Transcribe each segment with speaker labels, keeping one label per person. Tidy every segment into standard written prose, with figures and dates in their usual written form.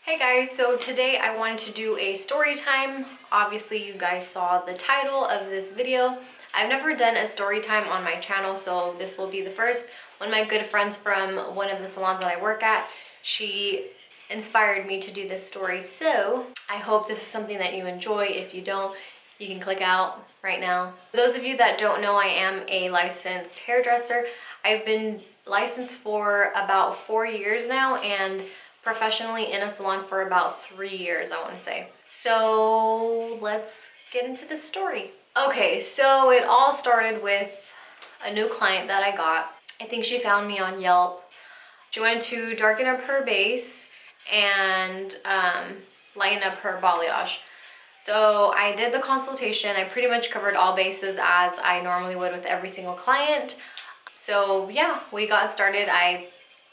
Speaker 1: Hey guys, so today I wanted to do a story time. Obviously you guys saw the title of this video. I've never done a story time on my channel, so this will be the first. One of my good friends from one of the salons that I work at, she inspired me to do this story. So I hope this is something that you enjoy. If you don't, you can click out right now. For those of you that don't know, I am a licensed hairdresser. I've been licensed for about 4 years now and professionally in a salon for about 3 years, I want to say. So let's get into the story. Okay, so it all started with a new client that I got. I think she found me on Yelp. She wanted to darken up her base and lighten up her balayage. So I did the consultation. I pretty much covered all bases as I normally would with every single client. So yeah, we got started. I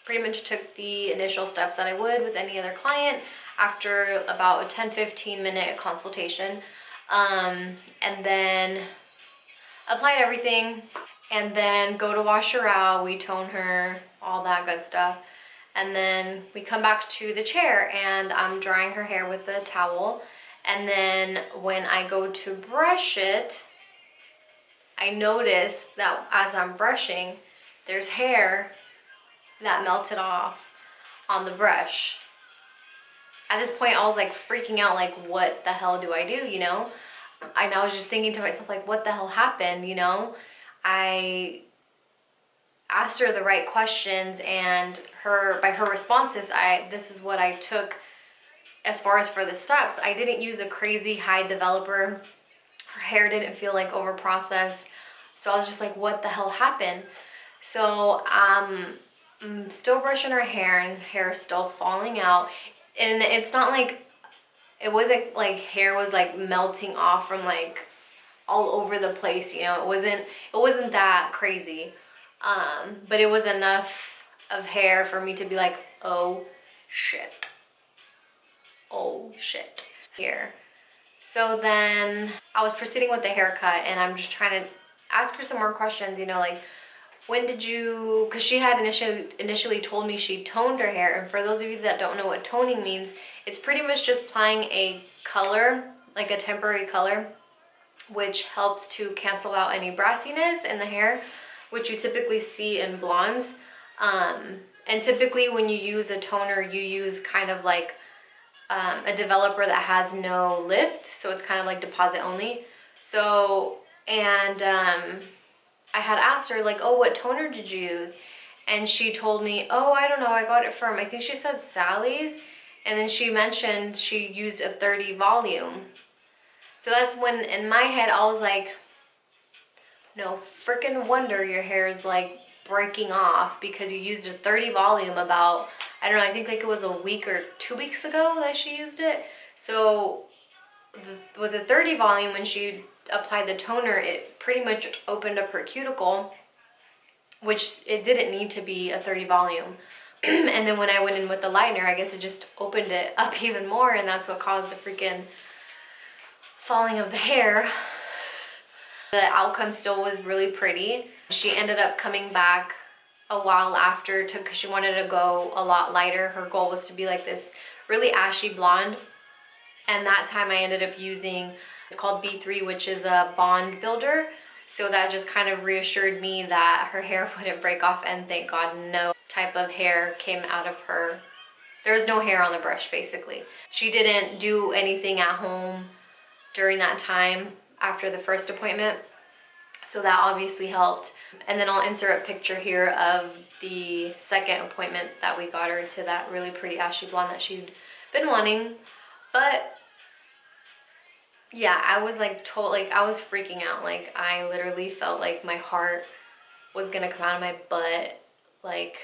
Speaker 1: pretty much took the initial steps that I would with any other client after about a 10-15 minute consultation, and then applied everything, and then go to wash her out, we tone her, all that good stuff, and then we come back to the chair and I'm drying her hair with the towel, and then when I go to brush it, I notice that as I'm brushing, there's hair that melted off on the brush. At this point, I was like freaking out, like, what the hell do I do, you know? And I was just thinking to myself, like, what the hell happened, you know? I asked her the right questions, and by her responses, this is what I took as far as for the steps. I didn't use a crazy high developer. Her hair didn't feel like over processed. So I was just like, what the hell happened? So I'm still brushing her hair, and hair is still falling out, and it's not like, it wasn't like hair was like melting off from like all over the place, you know. It wasn't that crazy, but it was enough of hair for me to be like, oh shit, here. So then I was proceeding with the haircut, and I'm just trying to ask her some more questions, you know, like, when did you, because she had initially told me she toned her hair. And for those of you that don't know what toning means, it's pretty much just applying a color, like a temporary color, which helps to cancel out any brassiness in the hair, which you typically see in blondes. And typically when you use a toner, you use kind of like a developer that has no lift, so it's kind of like deposit only. So, and I had asked her, like, oh, what toner did you use? And she told me, oh, I don't know, I got it from, I think she said Sally's. And then she mentioned she used a 30 volume. So that's when, in my head, I was like, no freaking wonder your hair is like breaking off, because you used a 30 volume about, I don't know, I think like it was a week or 2 weeks ago that she used it. So with the 30 volume, when she applied the toner, it pretty much opened up her cuticle, which it didn't need to be a 30 volume. And then when I went in with the lightener, I guess it just opened it up even more, and that's what caused the freaking falling of the hair. The outcome still was really pretty. She ended up coming back a while after, because she wanted to go a lot lighter. Her goal was to be like this really ashy blonde. And that time I ended up using, it's called B3, which is a bond builder. So that just kind of reassured me that her hair wouldn't break off, and thank God no type of hair came out of her. There was no hair on the brush, basically. She didn't do anything at home during that time after the first appointment. So that obviously helped. And then I'll insert a picture here of the second appointment that we got her to, that really pretty ashy blonde that she'd been wanting. But yeah, I was like I was freaking out. Like, I literally felt like my heart was gonna come out of my butt. Like,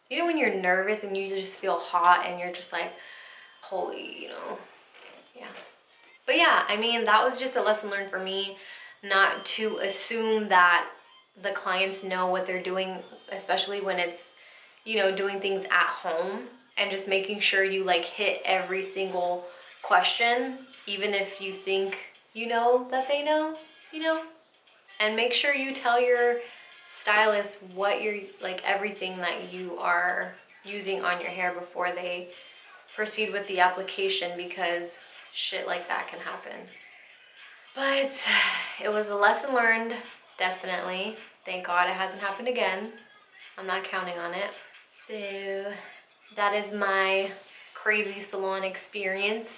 Speaker 1: you know when you're nervous and you just feel hot and you're just like, holy, you know, yeah. But yeah, I mean, that was just a lesson learned for me, not to assume that the clients know what they're doing, especially when it's, you know, doing things at home, and just making sure you like hit every single question, even if you think you know that they know, you know. And make sure you tell your stylist what you're, like, everything that you are using on your hair before they proceed with the application because shit like that can happen. But it was a lesson learned, definitely. Thank God it hasn't happened again. I'm not counting on it. So that is my crazy salon experience.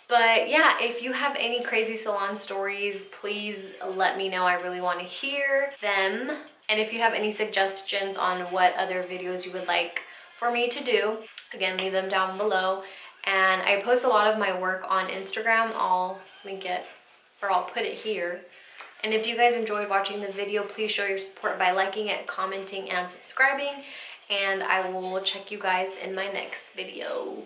Speaker 1: But yeah, if you have any crazy salon stories, please let me know. I really want to hear them. And if you have any suggestions on what other videos you would like for me to do, again, leave them down below. And I post a lot of my work on Instagram. I'll link it, or I'll put it here. And if you guys enjoyed watching the video, please show your support by liking it, commenting, and subscribing. And I will check you guys in my next video.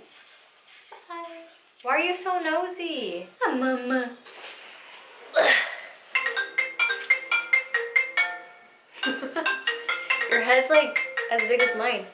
Speaker 1: Bye. Why are you so nosy? Mama. Your head's like as big as mine.